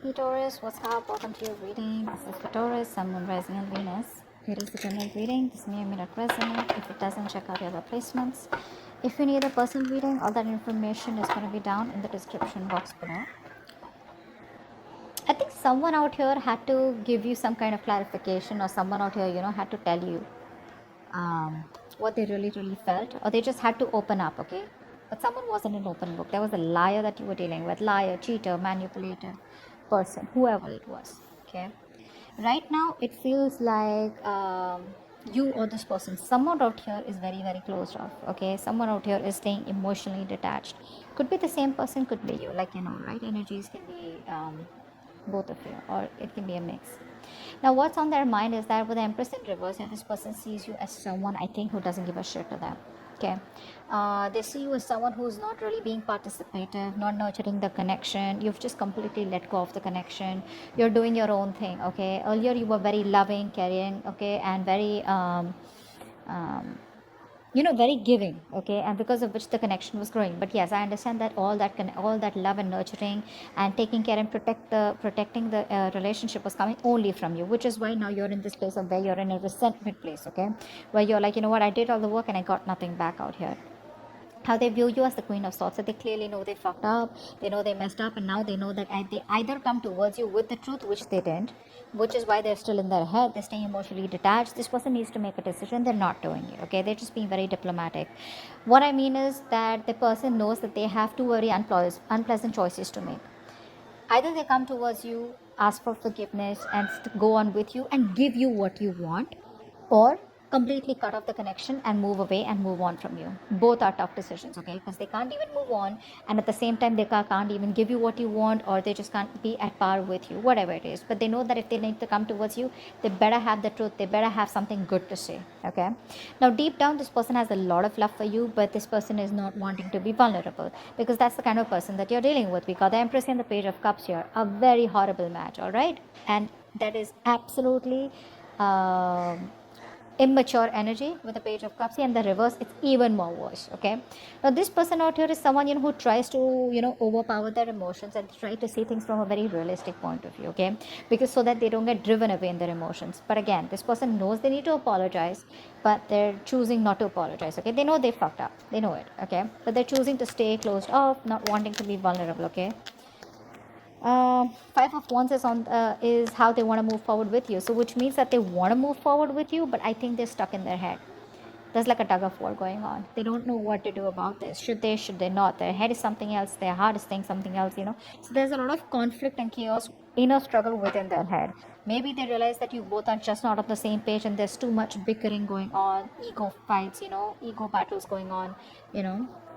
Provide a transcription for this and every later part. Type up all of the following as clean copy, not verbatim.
Hey Taurus, what's up? Welcome to your reading. This is for Taurus, Sun, Moon, Rising, and Venus. Here is the general reading. This may or may not resonate. If it doesn't, check out the other placements. If you need a personal reading, all that information is going to be down in the description box below. I think someone out here had to give you some kind of clarification, or someone out here, had to tell you what they really felt, or they just had to open up, okay? But someone wasn't an open book. There was a liar that you were dealing with, liar, cheater, manipulator, person, whoever it was, okay? Right now it feels like you or this person, someone out here is very closed off, okay? Someone out here is staying emotionally detached. Could be the same person, could be you, like, right? Energies can be both of you, or it can be a mix. Now what's on their mind is that with the Empress in reverse, this person sees you as someone, I think, who doesn't give a shit to them, okay? They see you as someone who's not really being participative, not nurturing the connection. You've just completely let go of the connection. You're doing your own thing, okay? Earlier you were very loving, caring, okay, and very very giving, okay, and because of which the connection was growing. But yes, I understand that all that love and nurturing and taking care and protecting the relationship was coming only from you, which is why now you're in this place of where you're in a resentment place, okay, where you're like, you know what, I did all the work and I got nothing back out here. How they view you as the Queen of Swords. So they clearly know they fucked up, they know they messed up, and now they know that they either come towards you with the truth, which they didn't, which is why they're still in their head, they're staying emotionally detached. This person needs to make a decision, they're not doing it, okay? They're just being very diplomatic. What I mean is that the person knows that they have two very unpleasant choices to make. Either they come towards you, ask for forgiveness, and go on with you and give you what you want, or completely cut off the connection and move away and move on from you. Both are tough decisions, okay? Because they can't even move on, and at the same time they can't even give you what you want, or they just can't be at par with you, whatever it is. But they know that if they need to come towards you, they better have the truth, they better have something good to say, okay? Now deep down, this person has a lot of love for you, but this person is not wanting to be vulnerable, because that's the kind of person that you're dealing with. We got the Empress and the Page of Cups here, a very horrible match, all right? And that is absolutely immature energy with the Page of Cups, and the reverse, it's even more worse, okay? Now this person out here is someone, who tries to, overpower their emotions and try to see things from a very realistic point of view, okay? Because so that they don't get driven away in their emotions. But again, this person knows they need to apologize, but they're choosing not to apologize, okay? They know they fucked up, they know it, okay? But they're choosing to stay closed off, not wanting to be vulnerable, okay? Five of Wands is how they want to move forward with you. So which means that they want to move forward with you, but I think they're stuck in their head. There's like a tug of war going on. They don't know what to do about this. Should they not? Their head is something else, their heart is saying something else. So there's a lot of conflict and chaos, inner struggle within their head. Maybe they realize that you both are just not on the same page, and there's too much bickering going on, ego fights, ego battles going on.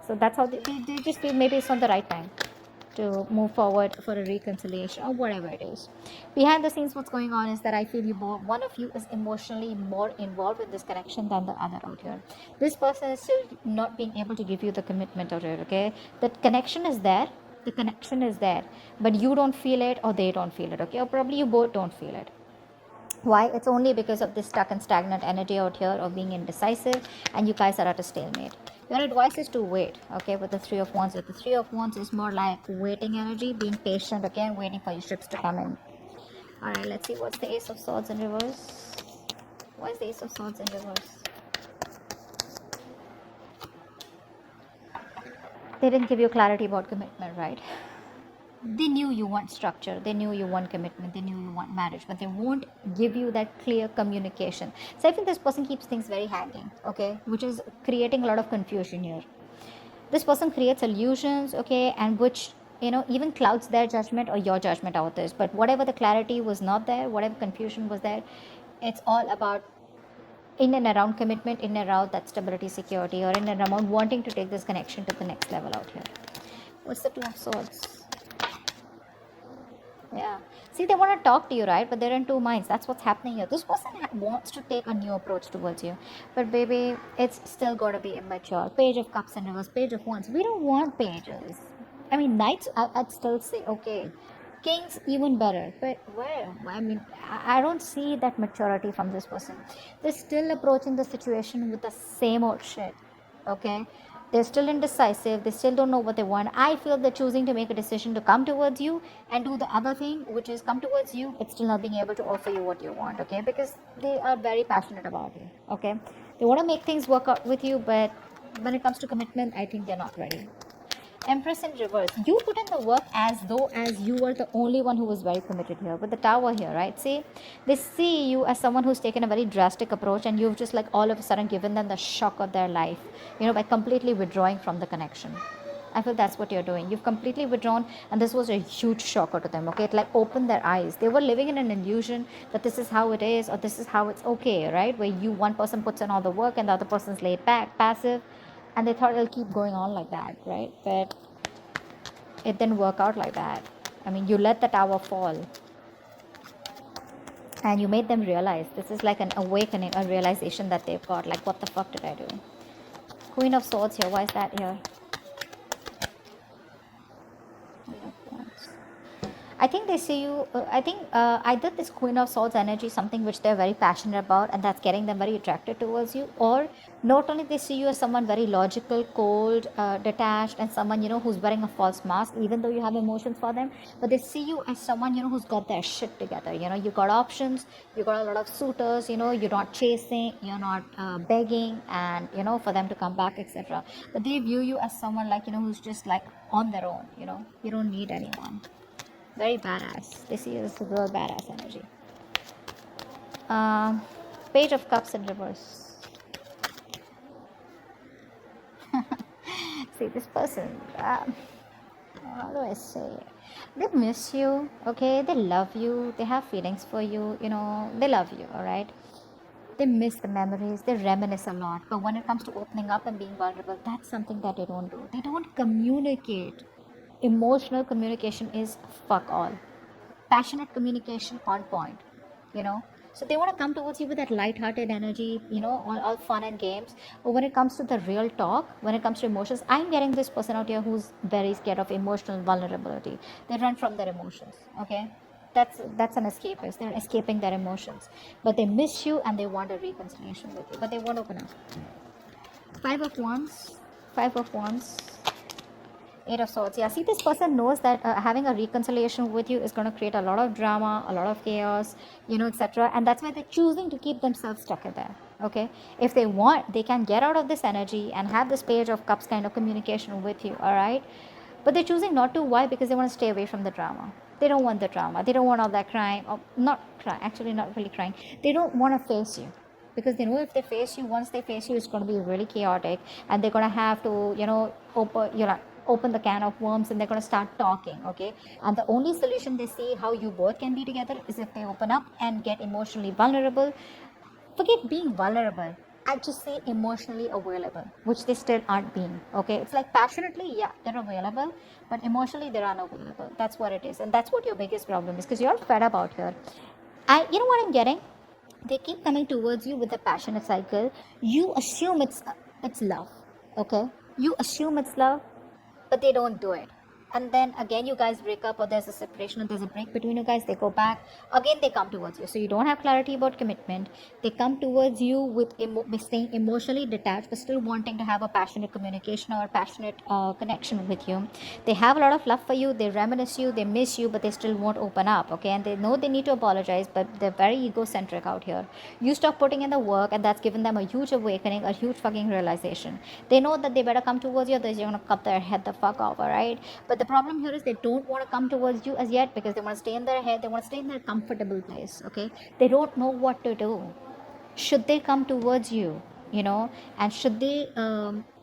So that's how they just feel maybe it's not the right time to move forward for a reconciliation or whatever it is. Behind the scenes, what's going on is that I feel one of you is emotionally more involved in this connection than the other out here. This person is still not being able to give you the commitment out here, okay? That connection is there. The connection is there, but you don't feel it, or they don't feel it, okay? Or probably you both don't feel it. Why? It's only because of this stuck and stagnant energy out here of being indecisive, and you guys are at a stalemate. Your advice is to wait, okay, with the Three of Wands. The Three of Wands is more like waiting energy, being patient, again, waiting for your ships to come in. Alright, let's see what's the Ace of Swords in reverse. Why is the Ace of Swords in reverse? They didn't give you clarity about commitment, right? They knew you want structure, they knew you want commitment, they knew you want marriage, but they won't give you that clear communication. So I think this person keeps things very hanging, okay, which is creating a lot of confusion here. This person creates illusions, okay, and which even clouds their judgment or your judgment out this. But whatever the clarity was not there, whatever confusion was there, it's all about in and around commitment, in and around that stability, security, or in and around wanting to take this connection to the next level out here. What's the Two of Swords? Yeah. See, they want to talk to you, right? But they're in two minds. That's what's happening here. This person wants to take a new approach towards you. But baby, it's still got to be immature. Page of Cups and reverse, Page of Wands. We don't want pages. I mean, Knights, I'd still say, okay. Kings, even better. But where? I mean, I don't see that maturity from this person. They're still approaching the situation with the same old shit. Okay? They're still indecisive. They still don't know what they want. I feel they're choosing to make a decision to come towards you and do the other thing, which is come towards you, but still not being able to offer you what you want, okay? Because they are very passionate about you, okay? They want to make things work out with you, but when it comes to commitment, I think they're not ready. Empress in reverse. You put in the work as though as you were the only one who was very committed here. With the Tower here, right? See, they see you as someone who's taken a very drastic approach, and you've just like all of a sudden given them the shock of their life, by completely withdrawing from the connection. I feel that's what you're doing. You've completely withdrawn, and this was a huge shocker to them, okay? It like opened their eyes. They were living in an illusion that this is how it is, or this is how it's okay, right? Where one person puts in all the work and the other person's laid back, passive, and they thought it'll keep going on like that, right? But it didn't work out like that. I mean, you let the Tower fall, and you made them realize this is like an awakening, a realization that they've got, like, what the fuck did I do? Queen of Swords here. Why is that here? I think they see you, I think either this Queen of Swords energy is something which they're very passionate about, and that's getting them very attracted towards you, or not only they see you as someone very logical, cold, detached, and someone, who's wearing a false mask, even though you have emotions for them, but they see you as someone, who's got their shit together, you got options, you got a lot of suitors, you're not chasing, you're not begging, and, for them to come back, etc. But they view you as someone like, who's just like on their own, you don't need anyone. Very badass. They see you as a real badass energy. Page of Cups in reverse. See, this person, how do I say it? They miss you, okay? They love you. They have feelings for you, they love you, alright? They miss the memories. They reminisce a lot. But when it comes to opening up and being vulnerable, that's something that they don't do. They don't communicate. Emotional communication is fuck all. Passionate communication on point, So they want to come towards you with that light-hearted energy, all fun and games. But when it comes to the real talk, when it comes to emotions, I'm getting this person out here who's very scared of emotional vulnerability. They run from their emotions, okay? That's an escapist. They're escaping their emotions. But they miss you and they want a reconciliation with you. But they won't open up. 5 of Wands. 5 of Wands. 8 of Swords. Yeah, see, this person knows that having a reconciliation with you is going to create a lot of drama, a lot of chaos, etc. And that's why they're choosing to keep themselves stuck in there, okay? If they want, they can get out of this energy and have this Page of Cups kind of communication with you, all right? But they're choosing not to. Why? Because they want to stay away from the drama. They don't want the drama. They don't want all that crying. Or not crying, actually not really crying. They don't want to face you. Because they know if they face you, once they face you, it's going to be really chaotic. And they're going to have to, open the can of worms, and they're going to start talking, okay? And the only solution they see how you both can be together is if they open up and get emotionally vulnerable. Forget being vulnerable. I just say emotionally available, which they still aren't being, okay? It's like passionately, yeah, they're available, but emotionally they're unavailable. That's what it is. And that's what your biggest problem is, because you're fed up out here. You know what I'm getting? They keep coming towards you with a passionate cycle. You assume it's love, okay? You assume it's love, but they don't do it. And then again you guys break up, or there's a separation, or there's a break between you guys, they go back, again they come towards you. So you don't have clarity about commitment. They come towards you with staying emotionally detached, but still wanting to have a passionate communication or a passionate connection with you. They have a lot of love for you, they reminisce you, they miss you, but they still won't open up, okay? And they know they need to apologize, but they're very egocentric out here. You stop putting in the work, and that's given them a huge awakening, a huge fucking realization. They know that they better come towards you, or they're going to cut their head the fuck off, alright? But the problem here is they don't want to come towards you as yet, because they want to stay in their head, they want to stay in their comfortable place, okay? They don't know what to do. Should they come towards you, and should they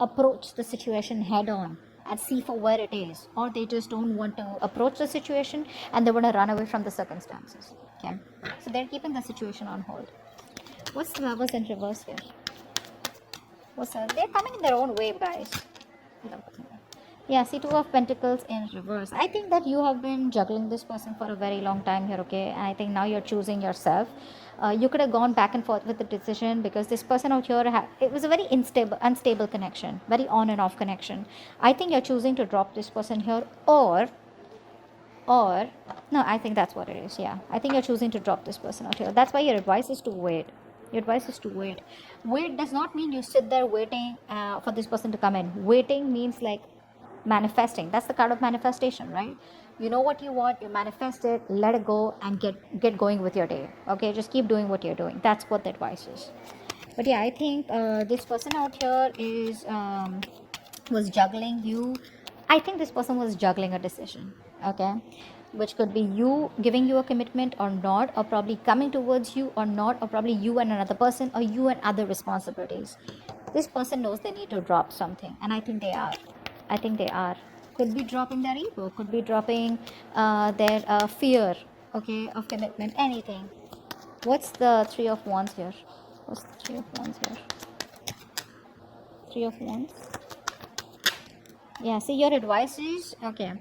approach the situation head on and see for where it is, or they just don't want to approach the situation and they want to run away from the circumstances, okay? So they're keeping the situation on hold. What's the Lovers in reverse here? They're coming in their own wave, guys. Yeah, see, 2 of Pentacles in reverse. I think that you have been juggling this person for a very long time here, okay? And I think now you're choosing yourself. You could have gone back and forth with the decision, because this person out here, it was a very unstable connection, very on and off connection. I think you're choosing to drop this person here, or no, I think that's what it is. Yeah, I think you're choosing to drop this person out here. That's why your advice is to wait. Your advice is to wait. Wait does not mean you sit there waiting for this person to come in. Waiting means like manifesting. That's the kind of manifestation, right? You know what you want, you manifest it, let it go, and get going with your day. Okay, just keep doing what you're doing. That's what the advice is. But yeah, I think this person out here is was juggling you. I think this person was juggling a decision, okay, which could be you giving you a commitment or not, or probably coming towards you or not, or probably you and another person, or you and other responsibilities. This person knows they need to drop something, and I think they are. I think they are. Could be dropping their ego, could be dropping their fear, okay, of commitment, anything. What's the Three of Wands here? What's the Three of Wands here? Three of Wands. Yeah, see, your advice is, okay,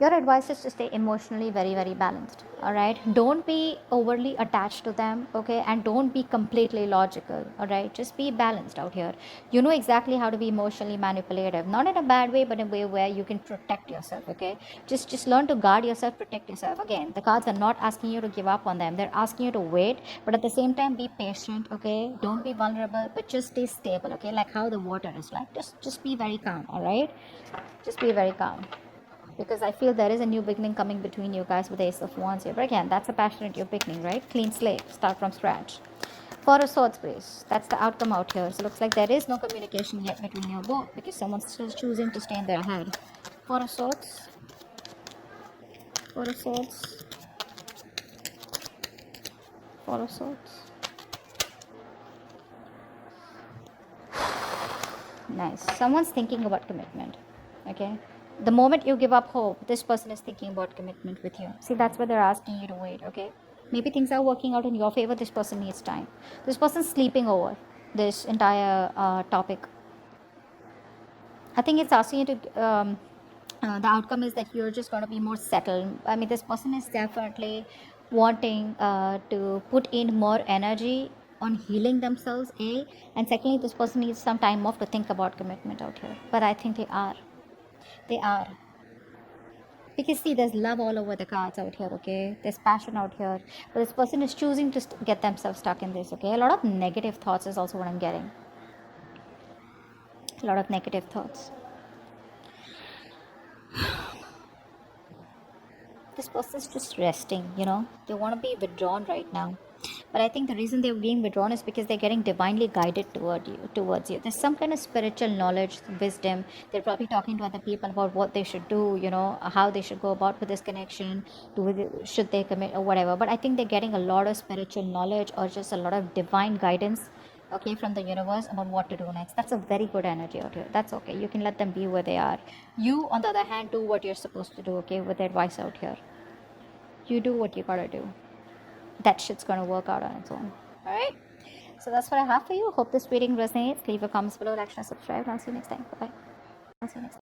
your advice is to stay emotionally very, very balanced. All right, don't be overly attached to them, okay, and don't be completely logical. All right, just be balanced out here. You know exactly how to be emotionally manipulative, not in a bad way, but in a way where you can protect yourself. Okay, just learn to guard yourself, protect yourself. Again, the cards are not asking you to give up on them, they're asking you to wait, but at the same time be patient. Okay, don't be vulnerable, but just stay stable. Okay, like how the water is, like just be very calm. All right, just be very calm, because I feel there is a new beginning coming between you guys with the Ace of Wands here. But again, that's a passionate new beginning, right? Clean slate, start from scratch. Four of Swords, please. That's the outcome out here. So looks like there is no communication yet between you both, because someone's still choosing to stay in their head. Four of Swords. Four of Swords. Four of Swords. Nice. Someone's thinking about commitment. Okay. The moment you give up hope, this person is thinking about commitment with you. See, that's why they're asking you to wait. Okay. Maybe things are working out in your favor. This person needs time. This person's sleeping over this entire topic. I think it's asking you to. The outcome is that you're just going to be more settled. I mean, this person is definitely wanting to put in more energy on healing themselves, A, and secondly, this person needs some time off to think about commitment out here. But I think they are. They are. Because see, there's love all over the cards out here, okay? There's passion out here. But this person is choosing to get themselves stuck in this, okay? A lot of negative thoughts is also what I'm getting. A lot of negative thoughts. This person is just resting, you know? They want to be withdrawn right now. But I think the reason they're being withdrawn is because they're getting divinely guided towards you. There's some kind of spiritual knowledge, wisdom. They're probably talking to other people about what they should do, you know, how they should go about with this connection, should they commit or whatever. But I think they're getting a lot of spiritual knowledge or just a lot of divine guidance, okay, from the universe about what to do next. That's a very good energy out here. That's okay. You can let them be where they are. You, on the other hand, do what you're supposed to do, okay, with advice out here. You do what you gotta do. That shit's gonna work out on its own. Alright? So that's what I have for you. Hope this reading resonates. Leave your comments below, like, share, subscribe, and I'll see you next time. Bye bye. I'll see you next time.